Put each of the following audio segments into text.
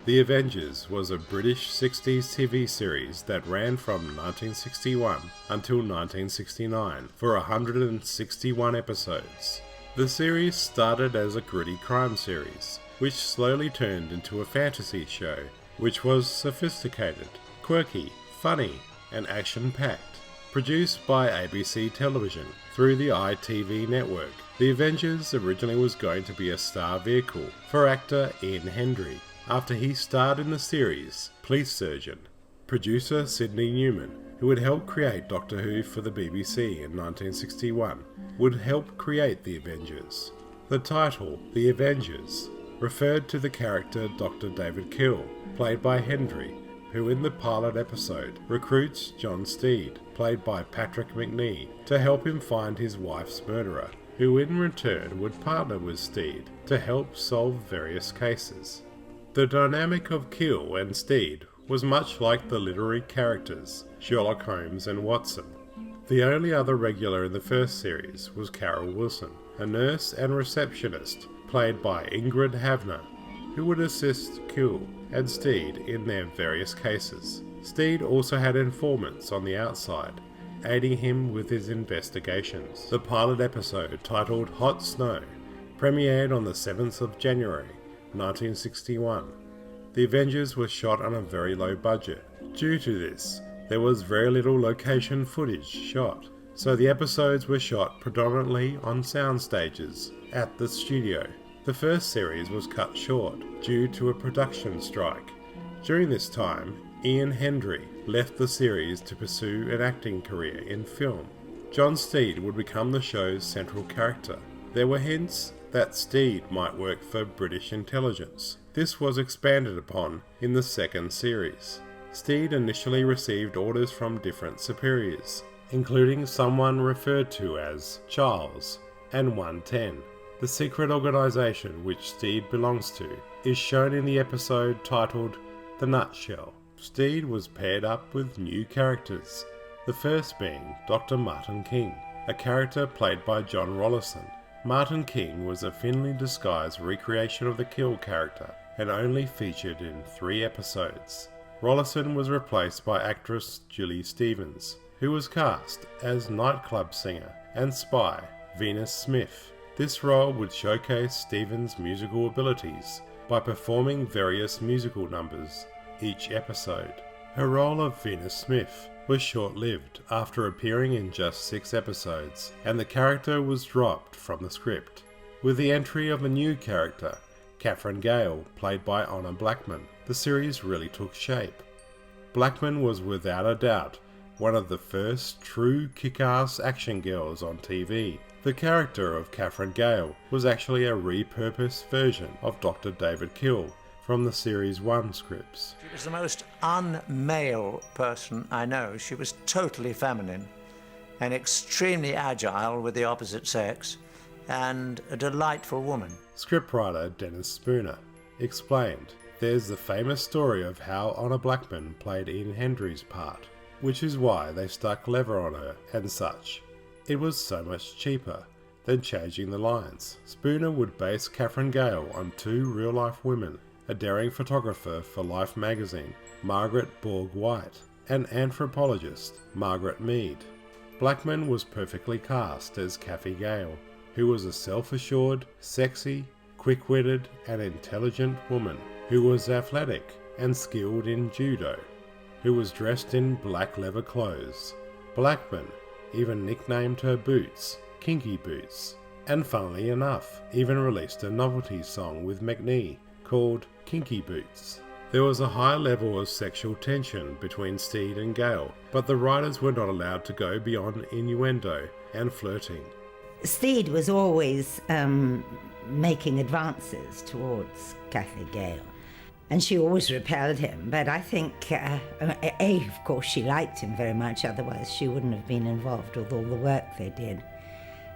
The Avengers was a British 60s TV series that ran from 1961 until 1969 for 161 episodes. The series started as a gritty crime series, which slowly turned into a fantasy show, which was sophisticated, quirky, funny, and action-packed. Produced by ABC Television through the ITV network, The Avengers originally was going to be a star vehicle for actor Ian Hendry, after he starred in the series Police Surgeon. Producer Sidney Newman, who had helped create Doctor Who for the BBC in 1961, would help create The Avengers. The title, The Avengers, referred to the character Dr. David Kill, played by Hendry, who in the pilot episode recruits John Steed, played by Patrick McNee, to help him find his wife's murderer, who in return would partner with Steed to help solve various cases. The dynamic of Kill and Steed was much like the literary characters Sherlock Holmes and Watson. The only other regular in the first series was Carol Wilson, a nurse and receptionist played by Ingrid Havner, who would assist Kill and Steed in their various cases. Steed also had informants on the outside, aiding him with his investigations. The pilot episode, titled Hot Snow, premiered on the 7th of January 1961. The Avengers was shot on a very low budget. Due to this, there was very little location footage shot, so the episodes were shot predominantly on sound stages at the studio. The first series was cut short due to a production strike. During this time, Ian Hendry left the series to pursue an acting career in film. John Steed would become the show's central character. There were hints that Steed might work for British intelligence. This was expanded upon in the second series. Steed initially received orders from different superiors, including someone referred to as Charles and 110. The secret organisation which Steed belongs to is shown in the episode titled The Nutshell. Steed was paired up with new characters, the first being Dr. Martin King, a character played by John Rollison. Martin King was a thinly disguised recreation of the Kill character and only featured in 3 episodes. Rollison was replaced by actress Julie Stevens, who was cast as nightclub singer and spy Venus Smith. This role would showcase Stevens' musical abilities by performing various musical numbers each episode. Her role of Venus Smith was short-lived after appearing in just 6 episodes, and the character was dropped from the script. With the entry of a new character, Catherine Gale, played by Honor Blackman, the series really took shape. Blackman was without a doubt one of the first true kick-ass action girls on TV. The character of Catherine Gale was actually a repurposed version of Dr. David Kill from the Series 1 scripts. She was the most un-male person I know. She was totally feminine and extremely agile with the opposite sex, and a delightful woman. Scriptwriter Dennis Spooner explained, "There's the famous story of how Honor Blackman played Ian Hendry's part, which is why they stuck leather on her and such. It was so much cheaper than changing the lines." Spooner would base Catherine Gale on 2 real-life women, a daring photographer for Life magazine, Margaret Borg White, and anthropologist, Margaret Mead. Blackman was perfectly cast as Kathy Gale, who was a self-assured, sexy, quick-witted, and intelligent woman, who was athletic and skilled in judo, who was dressed in black leather clothes. Blackman even nicknamed her boots Kinky Boots, and funnily enough, even released a novelty song with MACNEE called Kinky Boots. There was a high level of sexual tension between Steed and Gale, but the writers were not allowed to go beyond innuendo and flirting. Steed was always making advances towards Kathy Gale, and she always repelled him, but I think, of course she liked him very much, otherwise she wouldn't have been involved with all the work they did.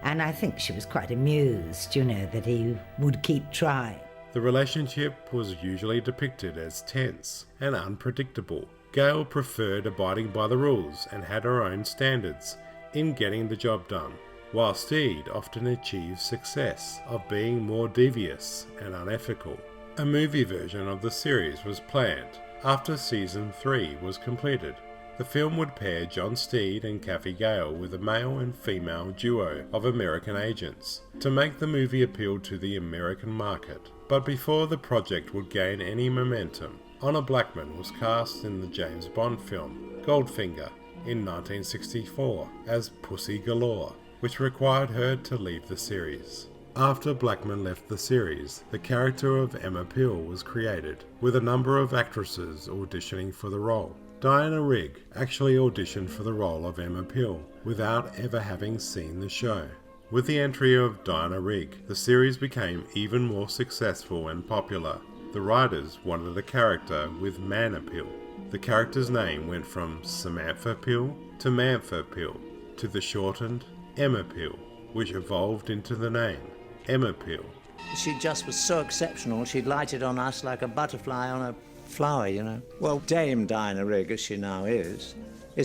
And I think she was quite amused, that he would keep trying. The relationship was usually depicted as tense and unpredictable. Gale preferred abiding by the rules and had her own standards in getting the job done, while Steed often achieved success of being more devious and unethical. A movie version of the series was planned after Season 3 was completed. The film would pair John Steed and Kathy Gale with a male and female duo of American agents to make the movie appeal to the American market. But before the project would gain any momentum, Honor Blackman was cast in the James Bond film Goldfinger in 1964 as Pussy Galore, which required her to leave the series. After Blackman left the series, the character of Emma Peel was created, with a number of actresses auditioning for the role. Diana Rigg actually auditioned for the role of Emma Peel without ever having seen the show. With the entry of Diana Rigg, the series became even more successful and popular. The writers wanted a character with man appeal. The character's name went from Samantha Peel to Mantha Peel to the shortened Emma Peel, which evolved into the name Emma Peel. She just was so exceptional, she lighted on us like a butterfly on a flower, you know. Well, Dame Diana Rigg, as she now is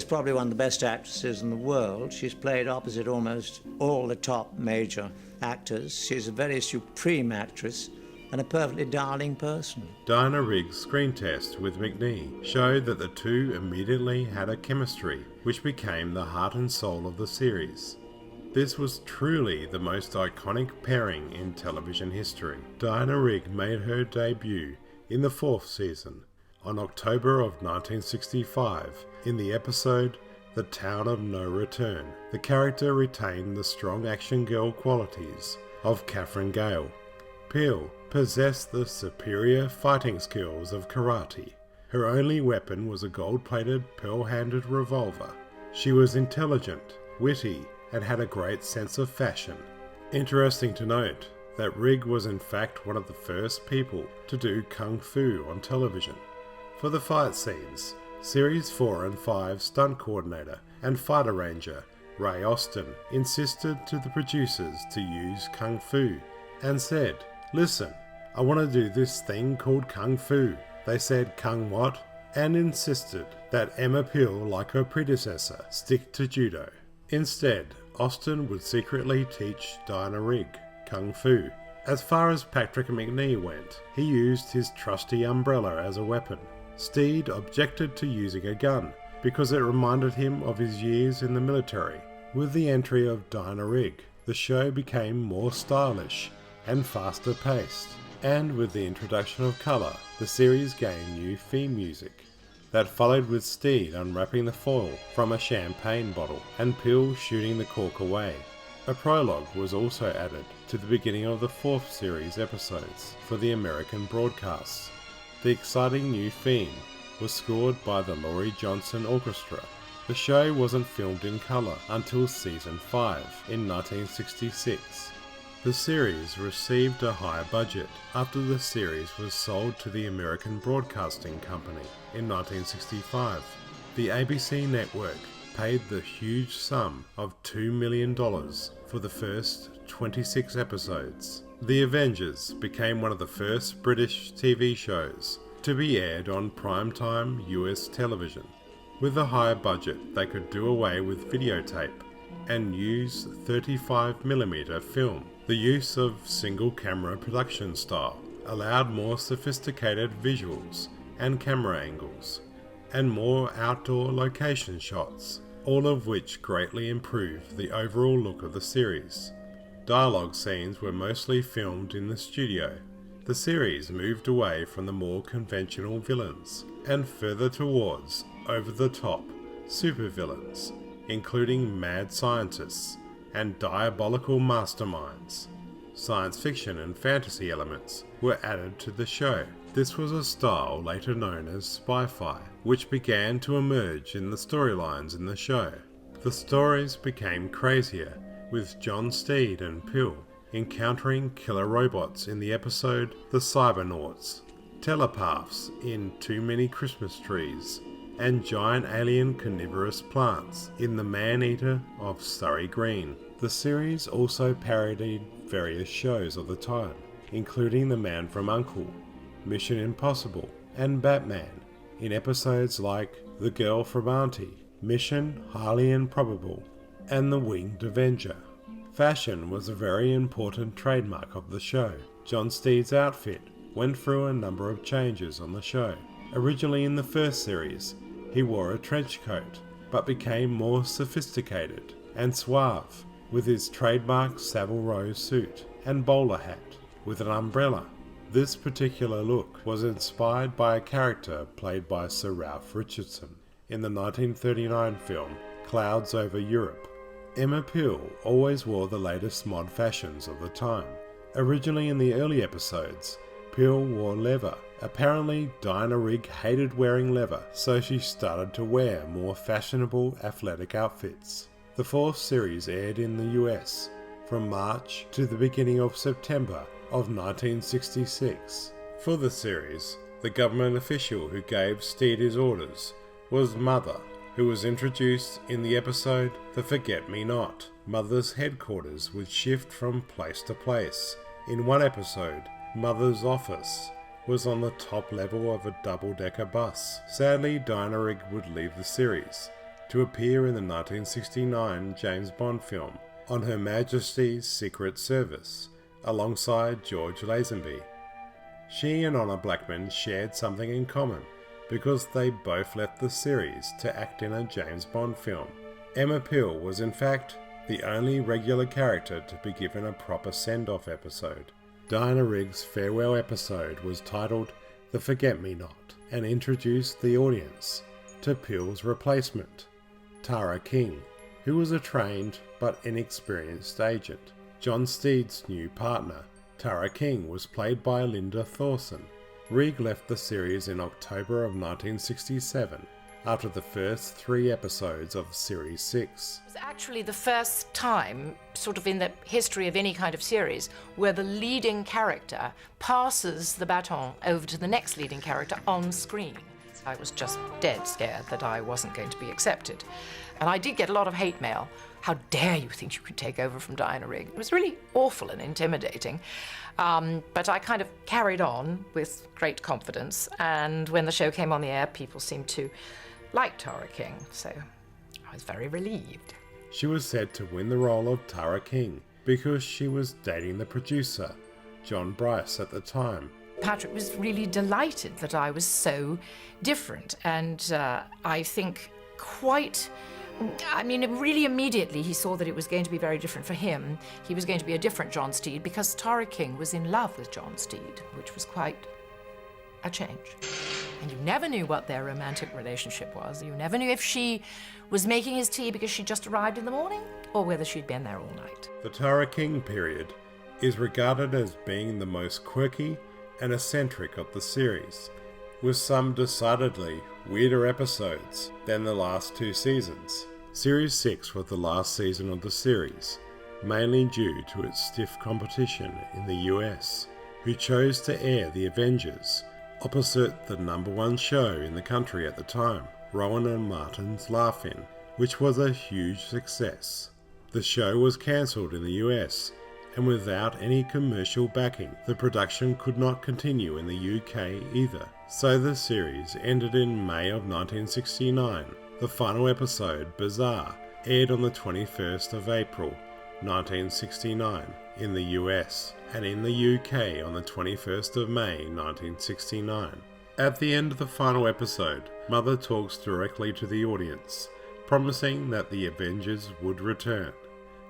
probably one of the best actresses in the world. She's played opposite almost all the top major actors. She's a very supreme actress and a perfectly darling person. Diana Rigg's screen test with MACNEE showed that the two immediately had a chemistry, which became the heart and soul of the series. This was truly the most iconic pairing in television history. Diana Rigg made her debut in the 4th season, on October of 1965, in the episode The Town of No Return. The character retained the strong action girl qualities of Catherine Gale. Peel possessed the superior fighting skills of karate. Her only weapon was a gold-plated, pearl-handled revolver. She was intelligent, witty, and had a great sense of fashion. Interesting to note that Rigg was in fact one of the first people to do kung fu on television. For the fight scenes, Series 4 and 5 stunt coordinator and fighter ranger Ray Austin insisted to the producers to use kung fu and said, "Listen, I want to do this thing called kung fu." They said, "Kung what?" and insisted that Emma Peel, like her predecessor, stick to judo. Instead, Austin would secretly teach Diana Rigg kung fu. As far as Patrick MACNEE went, he used his trusty umbrella as a weapon. Steed objected to using a gun because it reminded him of his years in the military. With the entry of Diana Rigg, the show became more stylish and faster paced, and with the introduction of colour, the series gained new theme music. That followed with Steed unwrapping the foil from a champagne bottle and Peel shooting the cork away. A prologue was also added to the beginning of the 4th series episodes for the American broadcasts. The exciting new theme was scored by the Laurie Johnson Orchestra. The show wasn't filmed in colour until Season 5 in 1966. The series received a higher budget after the series was sold to the American Broadcasting Company in 1965. The ABC network paid the huge sum of $2 million for the first 26 episodes. The Avengers became one of the first British TV shows to be aired on primetime US television. With a higher budget, they could do away with videotape and use 35mm film. The use of single-camera production style allowed more sophisticated visuals and camera angles, and more outdoor location shots, all of which greatly improved the overall look of the series. Dialogue scenes were mostly filmed in the studio. The series moved away from the more conventional villains and further towards over-the-top supervillains, including mad scientists and diabolical masterminds. Science fiction and fantasy elements were added to the show. This was a style later known as spy-fi, which began to emerge in the storylines in the show. The stories became crazier, with John Steed and Peel encountering killer robots in the episode The Cybernauts, telepaths in Too Many Christmas Trees, and giant alien carnivorous plants in The Man-Eater of Surrey Green. The series also parodied various shows of the time, including The Man from U.N.C.L.E., Mission Impossible, and Batman, in episodes like The Girl from Auntie, Mission Highly Improbable, and The Winged Avenger. Fashion was a very important trademark of the show. John Steed's outfit went through a number of changes on the show. Originally in the first series, he wore a trench coat, but became more sophisticated and suave with his trademark Savile Row suit and bowler hat with an umbrella. This particular look was inspired by a character played by Sir Ralph Richardson in the 1939 film Clouds Over Europe. Emma Peel always wore the latest mod fashions of the time. Originally in the early episodes, Peel wore leather. Apparently, Diana Rigg hated wearing leather, so she started to wear more fashionable athletic outfits. The fourth series aired in the US from March to the beginning of September of 1966. For the series, the government official who gave Steed his orders was Mother, who was introduced in the episode The Forget-Me-Not. Mother's headquarters would shift from place to place. In one episode, Mother's office was on the top level of a double-decker bus. Sadly, Diana Rigg would leave the series to appear in the 1969 James Bond film On Her Majesty's Secret Service, alongside George Lazenby. She and Honor Blackman shared something in common because they both left the series to act in a James Bond film. Emma Peel was in fact the only regular character to be given a proper send-off episode. Diana Rigg's farewell episode was titled The Forget-Me-Not and introduced the audience to Peel's replacement, Tara King, who was a trained but inexperienced agent. John Steed's new partner, Tara King, was played by Linda Thorson. Rigg left the series in October of 1967 after the first 3 episodes of Series 6. It was actually the first time, sort of in the history of any kind of series, where the leading character passes the baton over to the next leading character on screen. I was just dead scared that I wasn't going to be accepted. And I did get a lot of hate mail. How dare you think you could take over from Diana Rigg? It was really awful and intimidating. But I kind of carried on with great confidence. And when the show came on the air, people seemed to like Tara King. So I was very relieved. She was said to win the role of Tara King because she was dating the producer, John Bryce, at the time. Patrick was really delighted that I was so different. And I think really immediately he saw that it was going to be very different for him. He was going to be a different John Steed because Tara King was in love with John Steed, which was quite a change. And you never knew what their romantic relationship was. You never knew if she was making his tea because she just arrived in the morning or whether she'd been there all night. The Tara King period is regarded as being the most quirky and eccentric of the series, with some decidedly weirder episodes than the last 2 seasons. Series 6 was the last season of the series, mainly due to its stiff competition in the US, who chose to air The Avengers opposite the #1 show in the country at the time, Rowan and Martin's Laugh-In, which was a huge success. The show was cancelled in the US, and without any commercial backing, the production could not continue in the UK either. So the series ended in May of 1969. The final episode, Bizarre, aired on the 21st of April 1969 in the US, and in the UK on the 21st of May 1969. At the end of the final episode, Mother talks directly to the audience, promising that the Avengers would return.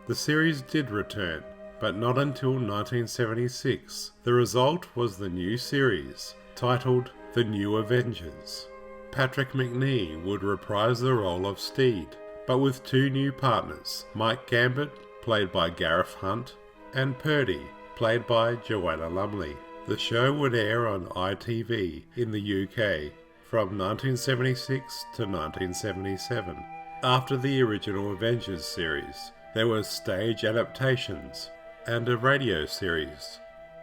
The series did return, but not until 1976. The result was the new series, titled The New Avengers. Patrick MacNee would reprise the role of Steed, but with 2 new partners, Mike Gambit, played by Gareth Hunt, and Purdy, played by Joanna Lumley. The show would air on ITV in the UK from 1976 to 1977. After the original Avengers series, there were stage adaptations and a radio series.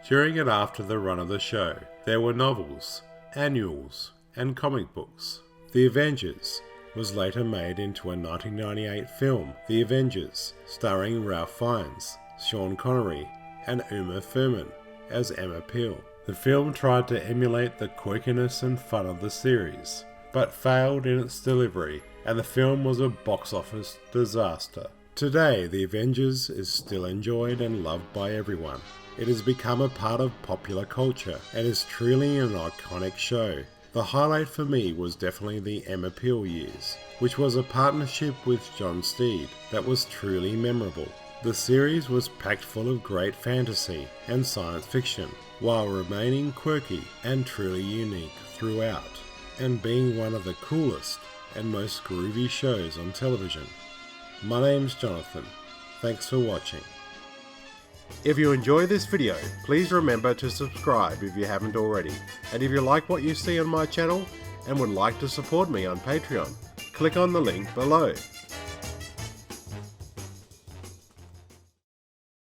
During and after the run of the show, there were novels, annuals, and comic books. The Avengers was later made into a 1998 film, The Avengers, starring Ralph Fiennes, Sean Connery, and Uma Thurman as Emma Peel. The film tried to emulate the quirkiness and fun of the series, but failed in its delivery, and the film was a box office disaster. Today, The Avengers is still enjoyed and loved by everyone, It has become a part of popular culture and is truly an iconic show. The highlight for me was definitely the Emma Peel years, which was a partnership with John Steed that was truly memorable. The series was packed full of great fantasy and science fiction, while remaining quirky and truly unique throughout, and being one of the coolest and most groovy shows on television. My name's Jonathan. Thanks for watching. If you enjoy this video, please remember to subscribe if you haven't already. And if you like what you see on my channel and would like to support me on Patreon, click on the link below.